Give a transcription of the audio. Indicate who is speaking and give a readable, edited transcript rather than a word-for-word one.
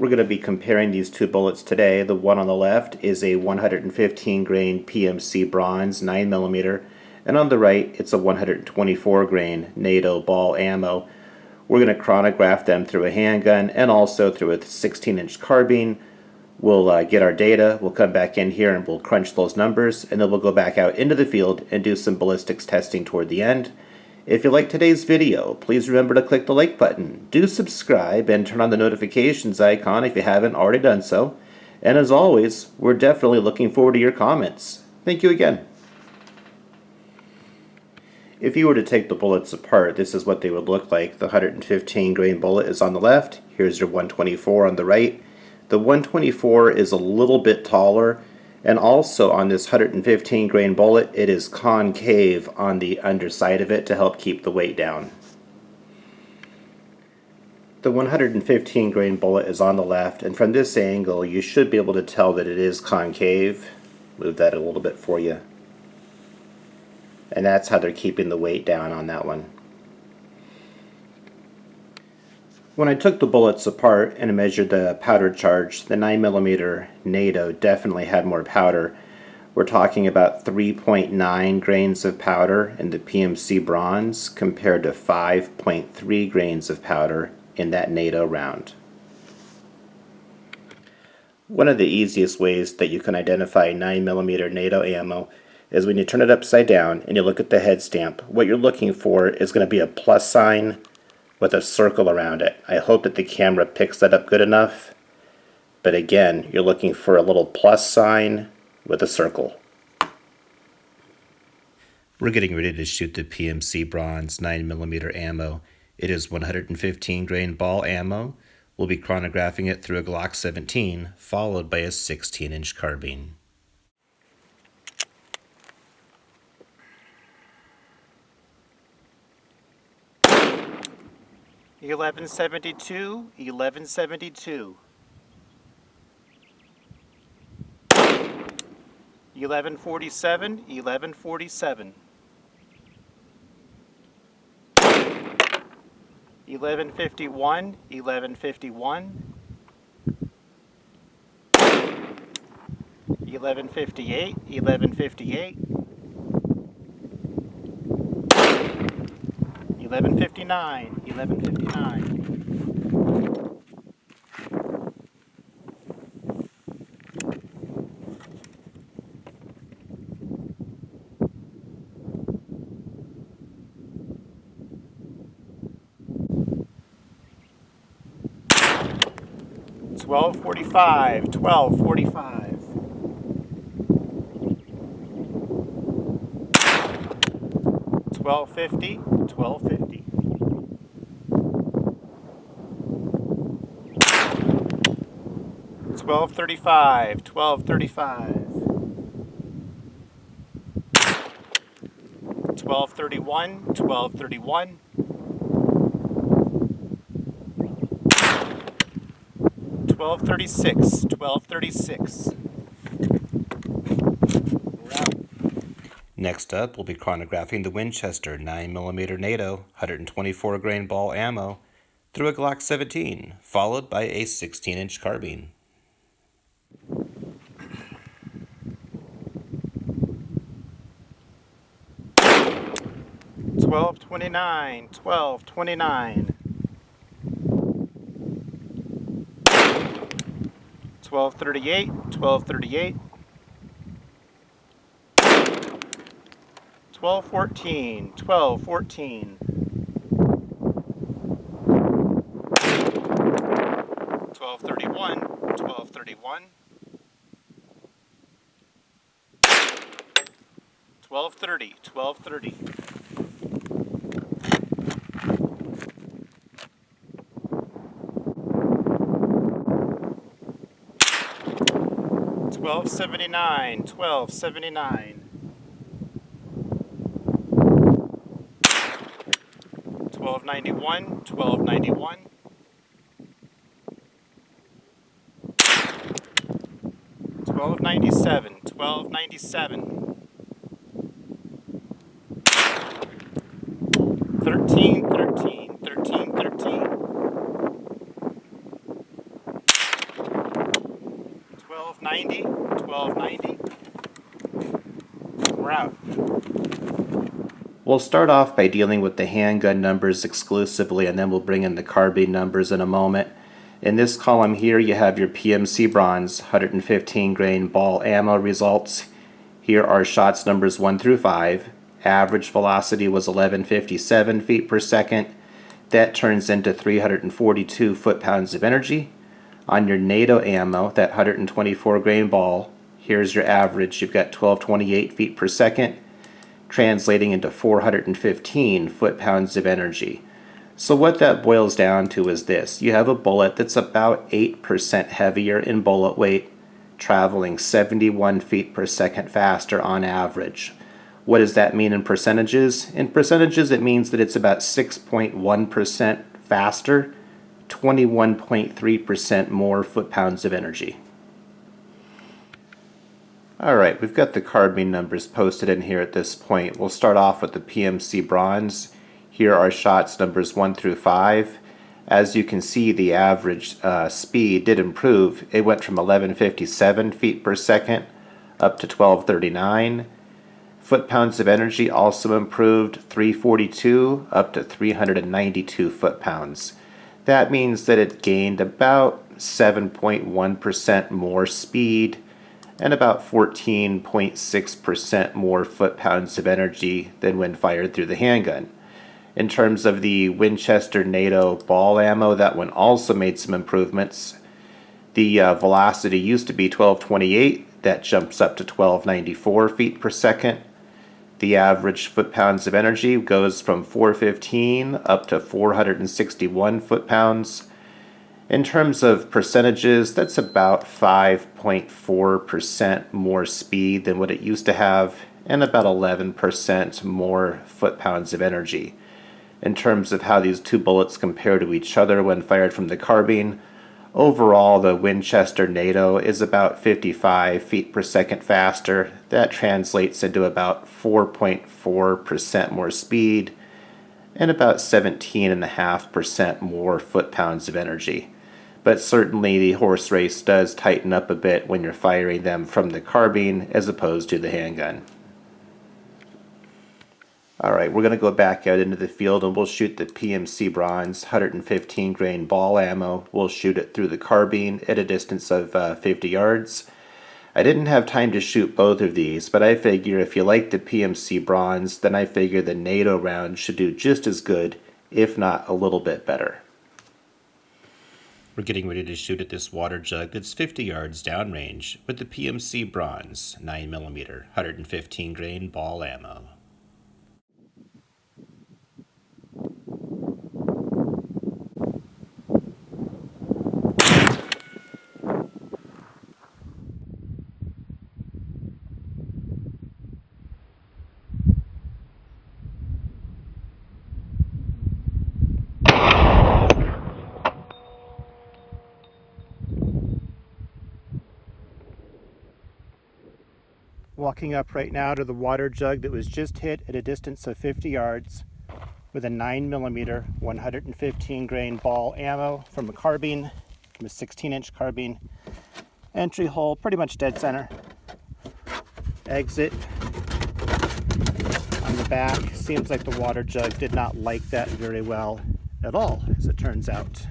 Speaker 1: We're going to be comparing these two bullets today. The one on the left is a 115 grain PMC Bronze 9mm, and on the right it's a 124 grain NATO ball ammo. We're going to chronograph them through a handgun and also through a 16-inch carbine. We'll get our data, we'll come back in here and we'll crunch those numbers, and then we'll go back out into the field and do some ballistics testing toward the end. If you like today's video, please remember to click the like button, do subscribe, and turn on the notifications icon if you haven't already done so. And as always, we're definitely looking forward to your comments. Thank you again. If you were to take the bullets apart, this is what they would look like. The 115 grain bullet is on the left, here's your 124 on the right. The 124 is a little bit taller, and also on this 115 grain bullet, it is concave on the underside of it to help keep the weight down. The 115 grain bullet is on the left, and from this angle you should be able to tell that it is concave. Move that a little bit for you. And that's how they're keeping the weight down on that one. When I took the bullets apart and measured the powder charge, the 9mm NATO definitely had more powder. We're talking about 3.9 grains of powder in the PMC Bronze compared to 5.3 grains of powder in that NATO round. One of the easiest ways that you can identify 9mm NATO ammo is when you turn it upside down and you look at the head stamp. What you're looking for is going to be a plus sign with a circle around it. I hope that the camera picks that up good enough. But again, you're looking for a little plus sign with a circle. We're getting ready to shoot the PMC Bronze 9mm ammo. It is 115 grain ball ammo. We'll be chronographing it through a Glock 17, followed by a 16-inch carbine.
Speaker 2: 1172, 1172. 1147, 1147. 1151, 1151. 1158, 1158. 1159, 1159. Twelve 45, 1245. 1250, 1250. 1235, 1235. 1231, 1231. 1236, 1236.
Speaker 1: Next up, we'll be chronographing the Winchester 9mm NATO 124 grain ball ammo through a Glock 17, followed by a 16-inch carbine.
Speaker 2: 1229, 1229. 1238, 1238. 1214, 1214. 1231, 1231. 1230, 1230. 1279, 1279. 1291, 1291. 1297, 1297. 13, 13, 13, 13. we're out.
Speaker 1: We'll start off by dealing with the handgun numbers exclusively, and then we'll bring in the carbine numbers in a moment. In this column here, you have your PMC Bronze 115 grain ball ammo results. Here are shots numbers 1 through 5. Average velocity was 1157 feet per second. That turns into 342 foot-pounds of energy. On your NATO ammo, that 124 grain ball, here's your average. You've got 1228 feet per second, translating into 415 foot-pounds of energy. So what that boils down to is this. You have a bullet that's about 8% heavier in bullet weight, traveling 71 feet per second faster on average. What does that mean in percentages? In percentages, it means that it's about 6.1% faster, 21.3% more foot-pounds of energy. Alright, we've got the carbine numbers posted in here at this point. We'll start off with the PMC Bronze. Here are shots numbers 1 through 5. As you can see, the average speed did improve. It went from 1157 feet per second up to 1239. Foot-pounds of energy also improved, 342 up to 392 foot-pounds. That means that it gained about 7.1% more speed and about 14.6% more foot-pounds of energy than when fired through the handgun. In terms of the Winchester NATO ball ammo, that one also made some improvements. The velocity used to be 1228, that jumps up to 1294 feet per second. The average foot-pounds of energy goes from 415 up to 461 foot-pounds. In terms of percentages, that's about 5.4% more speed than what it used to have, and about 11% more foot-pounds of energy. In terms of how these two bullets compare to each other when fired from the carbine, overall the Winchester NATO is about 55 feet per second faster. That translates into about 4.4% more speed and about 17.5% more foot-pounds of energy. But certainly the horse race does tighten up a bit when you're firing them from the carbine as opposed to the handgun. Alright, we're going to go back out into the field and we'll shoot the PMC Bronze 115 grain ball ammo. We'll shoot it through the carbine at a distance of 50 yards. I didn't have time to shoot both of these, but I figure if you like the PMC Bronze, then I figure the NATO round should do just as good, if not a little bit better. We're getting ready to shoot at this water jug that's 50 yards downrange with the PMC Bronze 9mm 115 grain ball ammo. Walking up right now to the water jug that was just hit at a distance of 50 yards with a 9mm 115 grain ball ammo from a carbine, from a 16-inch carbine. Entry hole pretty much dead center. Exit on the back. Seems like the water jug did not like that very well at all, as it turns out.